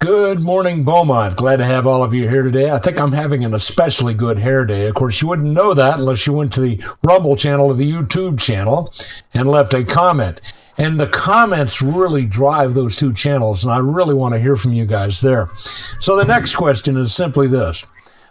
Good morning, Beaumont. Glad to have all of you here today. I think I'm having an especially good hair day. Of course, you wouldn't know that unless you went to the Rumble channel or the YouTube channel and left a comment. And the comments really drive those two channels, and I really want to hear from you guys there. So the next question is simply this.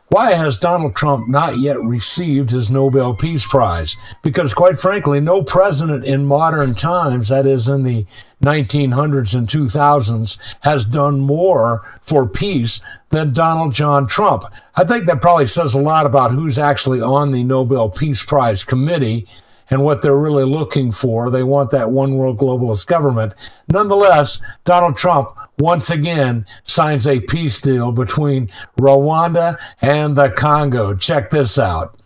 Why has Donald Trump not yet received his Nobel Peace Prize? Because, quite frankly, no president in modern times, that is in the 1900s and 2000s, has done more for peace than Donald John Trump. I think that probably says a lot about who's actually on the Nobel Peace Prize committee and what they're really looking for. They want that one world globalist government. Nonetheless, Donald Trump once again signs a peace deal between Rwanda and the Congo. Check this out.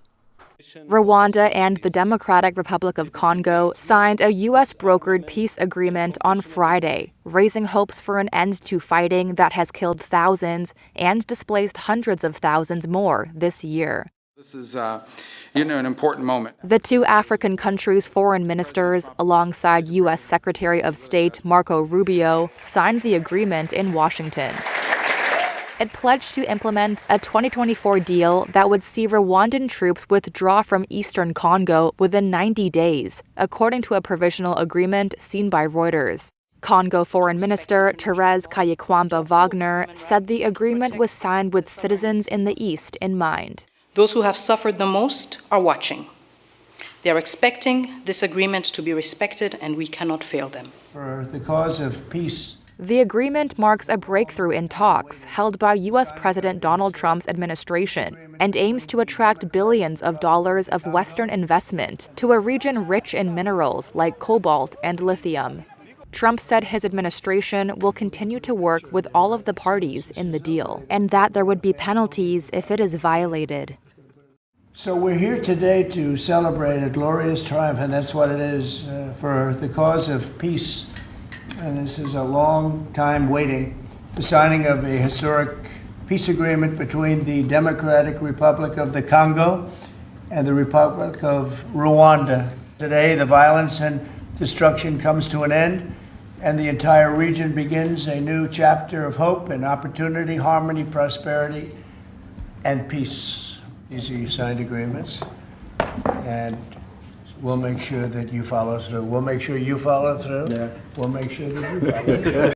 Rwanda and the Democratic Republic of Congo signed a U.S.-brokered peace agreement on Friday, raising hopes for an end to fighting that has killed thousands and displaced hundreds of thousands more this year. This is, an important moment. The two African countries' foreign ministers, alongside U.S. Secretary of State Marco Rubio, signed the agreement in Washington. It pledged to implement a 2024 deal that would see Rwandan troops withdraw from eastern Congo within 90 days, according to a provisional agreement seen by Reuters. Congo Foreign Minister Therese Kayikwamba Wagner said the agreement was signed with citizens in the East in mind. Those who have suffered the most are watching. They are expecting this agreement to be respected, and we cannot fail them. For the cause of peace. The agreement marks a breakthrough in talks held by U.S. President Donald Trump's administration and aims to attract billions of dollars of Western investment to a region rich in minerals like cobalt and lithium. Trump said his administration will continue to work with all of the parties in the deal, and that there would be penalties if it is violated. So we're here today to celebrate a glorious triumph, and that's what it is, for the cause of peace. And this is a long time waiting, the signing of a historic peace agreement between the Democratic Republic of the Congo and the Republic of Rwanda. Today, the violence and destruction comes to an end, and the entire region begins a new chapter of hope and opportunity, harmony, prosperity, and peace. These are your signed agreements, and we'll make sure that you follow through. We'll make sure you follow through. Yeah. We'll make sure that you follow through.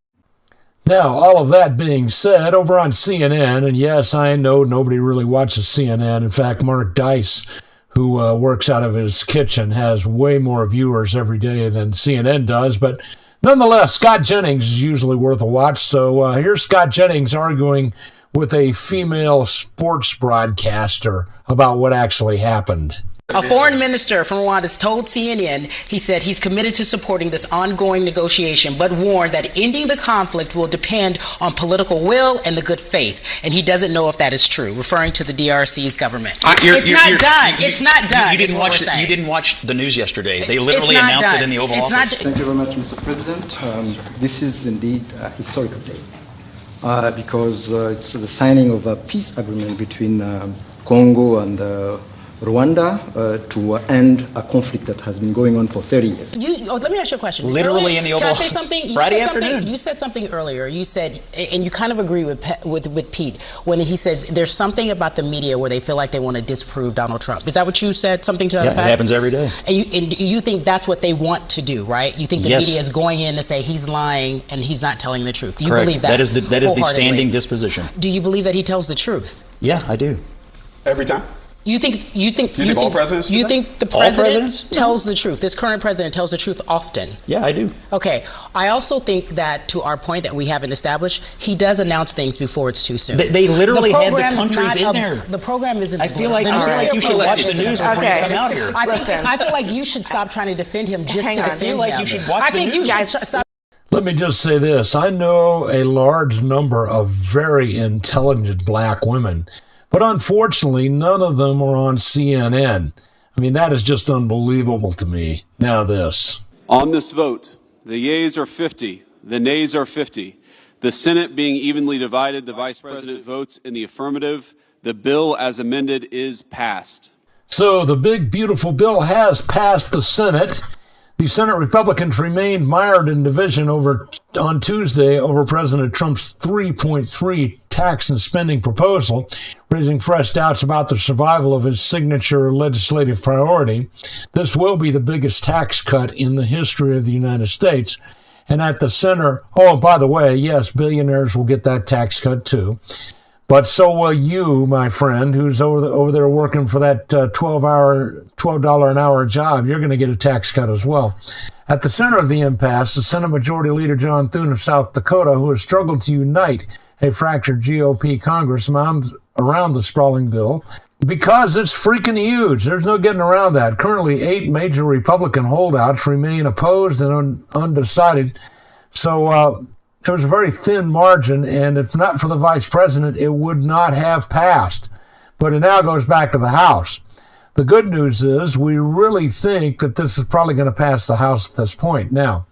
Now, all of that being said, over on CNN, and yes, I know nobody really watches CNN. In fact, Mark Dice, who works out of his kitchen, has way more viewers every day than CNN does. But nonetheless, Scott Jennings is usually worth a watch. So here's Scott Jennings arguing with a female sports broadcaster about what actually happened. A foreign minister from Rwanda told CNN, he said he's committed to supporting this ongoing negotiation, but warned that ending the conflict will depend on political will and the good faith. And he doesn't know if that is true, referring to the DRC's government. It's not done. You didn't watch the news yesterday. They literally announced it in the Oval Office. Thank you very much, Mr. President. This is indeed a historical day because it's the signing of a peace agreement between Congo and Rwanda to end a conflict that has been going on for 30 years. Let me ask you a question. Literally in the Oval Office. Can I say something? Friday afternoon. You said something earlier. You said, and you kind of agree with Pete, when he says there's something about the media where they feel like they want to disprove Donald Trump. Is that what you said? Something to that effect? Yeah, it happens every day. And you think that's what they want to do, right? You think the media is going in to say he's lying and he's not telling the truth. Do you believe that? That is the standing disposition. Do you believe that he tells the truth? Yeah, I do. Every time? You think all presidents do you that? think the president tells the truth? This current president tells the truth often. Yeah, I do. Okay. I also think that, to our point that we haven't established, he does announce things before it's too soon. They literally had the countries in there. The program isn't. I feel like you should watch the news before you come out here. I feel like you should stop trying to defend him just to defend him. I feel like you should watch the news. You should stop. Let me just say this. I know a large number of very intelligent black women, but unfortunately, none of them are on CNN. I mean, that is just unbelievable to me. Now this. On this vote, the yeas are 50, the nays are 50. The Senate being evenly divided, the Vice President votes in the affirmative. The bill as amended is passed. So the big, beautiful bill has passed the Senate. The Senate Republicans remained mired in division over on Tuesday over President Trump's 3.3 tax and spending proposal, raising fresh doubts about the survival of his signature legislative priority. This will be the biggest tax cut in the history of the United States. And at the center, oh, by the way, yes, billionaires will get that tax cut too. But so will you, my friend, who's over there working for that $12 an hour job. You're going to get a tax cut as well. At the center of the impasse, the Senate Majority Leader John Thune of South Dakota, who has struggled to unite a fractured GOP Congress around the sprawling bill because it's freaking huge. There's no getting around that. Currently, 8 major Republican holdouts remain opposed and undecided. So there was a very thin margin, and if not for the vice president, it would not have passed. But it now goes back to the House. The good news is we really think that this is probably going to pass the House at this point. Now,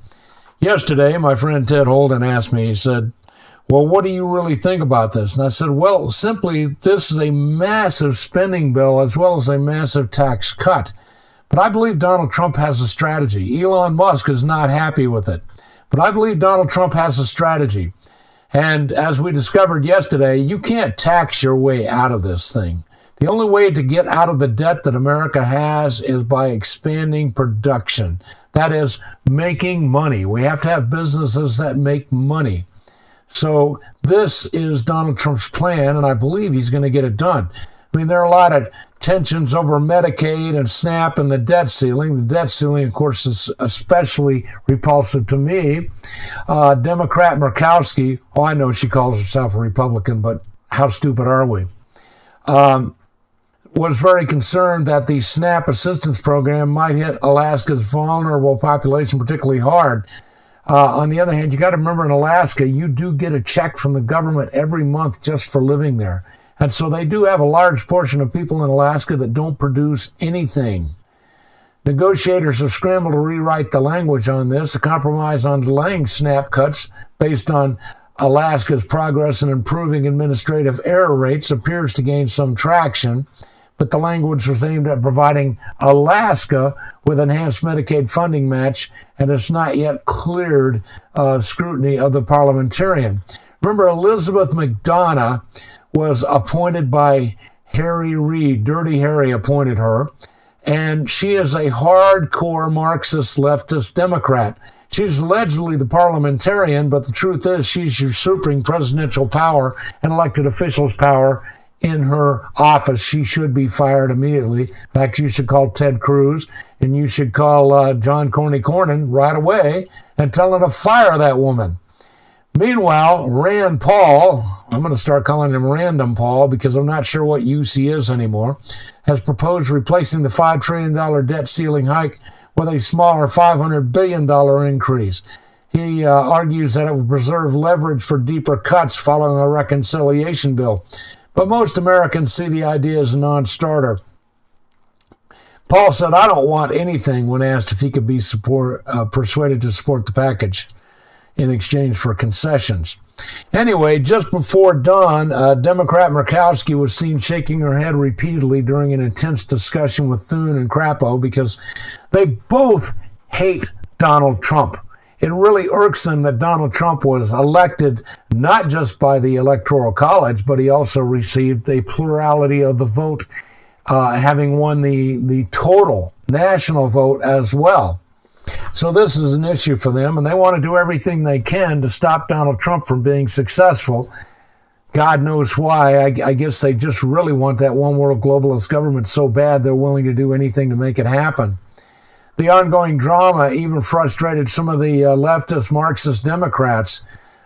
yesterday, my friend Ted Holden asked me, he said, well, what do you really think about this? And I said, well, simply, this is a massive spending bill as well as a massive tax cut. But I believe Donald Trump has a strategy. Elon Musk is not happy with it. But I believe Donald Trump has a strategy. And as we discovered yesterday, you can't tax your way out of this thing. The only way to get out of the debt that America has is by expanding production. That is, making money. We have to have businesses that make money. So this is Donald Trump's plan, and I believe he's going to get it done. I mean, there are a lot of tensions over Medicaid and SNAP and the debt ceiling. The debt ceiling, of course, is especially repulsive to me. Democrat Murkowski, oh, I know she calls herself a Republican, but how stupid are we? Was very concerned that the SNAP assistance program might hit Alaska's vulnerable population particularly hard. On the other hand, you got to remember in Alaska, you do get a check from the government every month just for living there. And so they do have a large portion of people in Alaska that don't produce anything. Negotiators have scrambled to rewrite the language on this. A compromise on delaying SNAP cuts based on Alaska's progress in improving administrative error rates appears to gain some traction. But the language was aimed at providing Alaska with enhanced Medicaid funding match, and it's not yet cleared scrutiny of the parliamentarian. Remember, Elizabeth McDonough was appointed by Harry Reid. Dirty Harry appointed her, and she is a hardcore Marxist leftist Democrat. She's allegedly the parliamentarian, but the truth is she's usurping presidential power and elected officials' power in her office. She should be fired immediately. In fact, you should call Ted Cruz and you should call John Cornyn right away and tell him to fire that woman. Meanwhile, Rand Paul, I'm going to start calling him Random Paul because I'm not sure what use he is anymore, has proposed replacing the $5 trillion debt ceiling hike with a smaller $500 billion increase. He argues that it would preserve leverage for deeper cuts following a reconciliation bill. But most Americans see the idea as a non-starter. Paul said, I don't want anything when asked if he could be persuaded to support the package in exchange for concessions. Anyway, just before dawn, Democrat Murkowski was seen shaking her head repeatedly during an intense discussion with Thune and Crapo because they both hate Donald Trump. It really irks them that Donald Trump was elected not just by the Electoral College, but he also received a plurality of the vote, having won the total national vote as well. So this is an issue for them, and they want to do everything they can to stop Donald Trump from being successful. God knows why. I guess they just really want that one world globalist government so bad they're willing to do anything to make it happen. The ongoing drama even frustrated some of the leftist Marxist Democrats.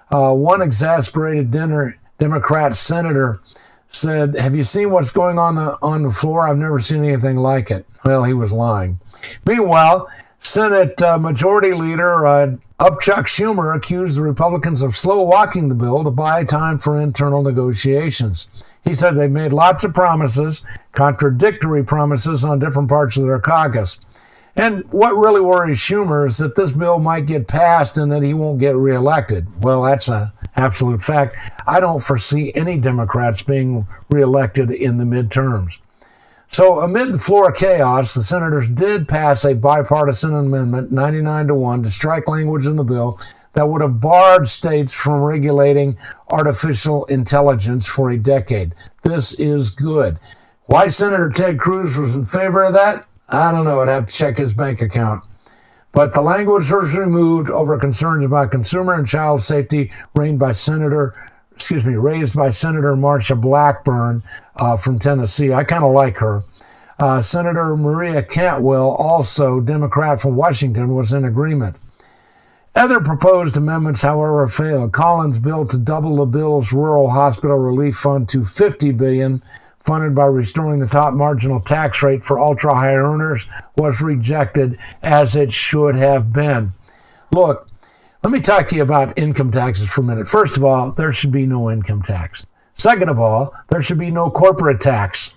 One exasperated Democrat senator said, have you seen what's going on the floor? I've never seen anything like it. Well, he was lying. Meanwhile, Senate Majority Leader Chuck Schumer accused the Republicans of slow-walking the bill to buy time for internal negotiations. He said they made lots of promises, contradictory promises on different parts of their caucus. And what really worries Schumer is that this bill might get passed and that he won't get reelected. Well, that's an absolute fact. I don't foresee any Democrats being reelected in the midterms. So amid the floor chaos, the senators did pass a bipartisan amendment, 99-1, to strike language in the bill that would have barred states from regulating artificial intelligence for a decade. This is good. Why Senator Ted Cruz was in favor of that? I don't know. I'd have to check his bank account. But the language was removed over concerns about consumer and child safety raised by Senator Marsha Blackburn from Tennessee. I kind of like her. Senator Maria Cantwell, also Democrat from Washington, was in agreement. Other proposed amendments, however, failed. Collins' bill to double the bill's Rural Hospital Relief Fund to $50 billion, funded by restoring the top marginal tax rate for ultra-high earners, was rejected, as it should have been. Look, let me talk to you about income taxes for a minute. First of all, there should be no income tax. Second of all, there should be no corporate tax,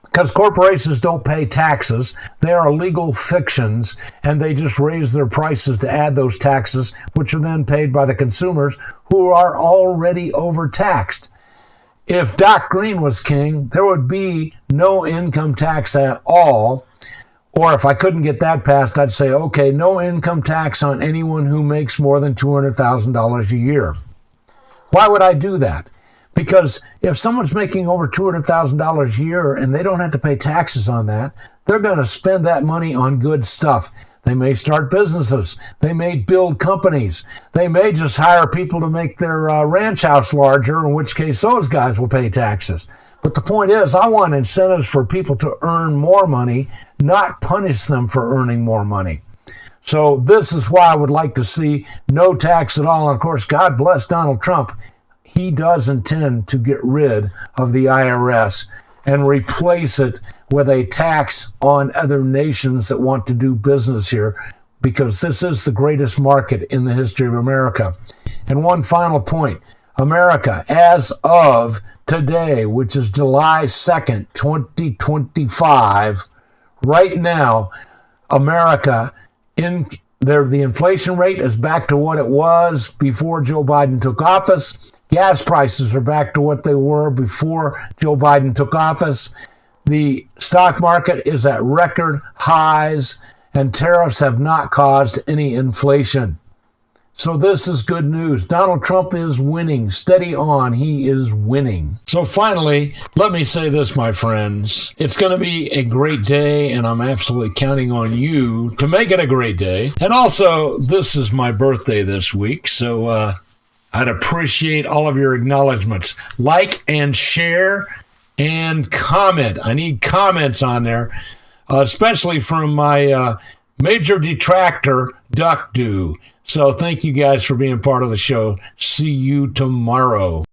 because corporations don't pay taxes. They are legal fictions, and they just raise their prices to add those taxes, which are then paid by the consumers who are already overtaxed. If Doc Greene was king, there would be no income tax at all. Or if I couldn't get that passed, I'd say, okay, no income tax on anyone who makes more than $200,000 a year. Why would I do that? Because if someone's making over $200,000 a year and they don't have to pay taxes on that, they're going to spend that money on good stuff. They may start businesses. They may build companies. They may just hire people to make their ranch house larger, in which case those guys will pay taxes. But the point is, I want incentives for people to earn more money, not punish them for earning more money. So this is why I would like to see no tax at all. And of course, God bless Donald Trump. He does intend to get rid of the IRS and replace it with a tax on other nations that want to do business here, because this is the greatest market in the history of America. And one final point. America, as of today, which is July 2nd, 2025, right now, America, the inflation rate is back to what it was before Joe Biden took office. Gas prices are back to what they were before Joe Biden took office. The stock market is at record highs, and tariffs have not caused any inflation. So this is good news. Donald Trump is winning. Steady on. He is winning. So finally, let me say this, my friends. It's going to be a great day, and I'm absolutely counting on you to make it a great day. And also, this is my birthday this week, so I'd appreciate all of your acknowledgments. Like and share and comment. I need comments on there, especially from my major detractor, Duck Do. So thank you guys for being part of the show. See you tomorrow.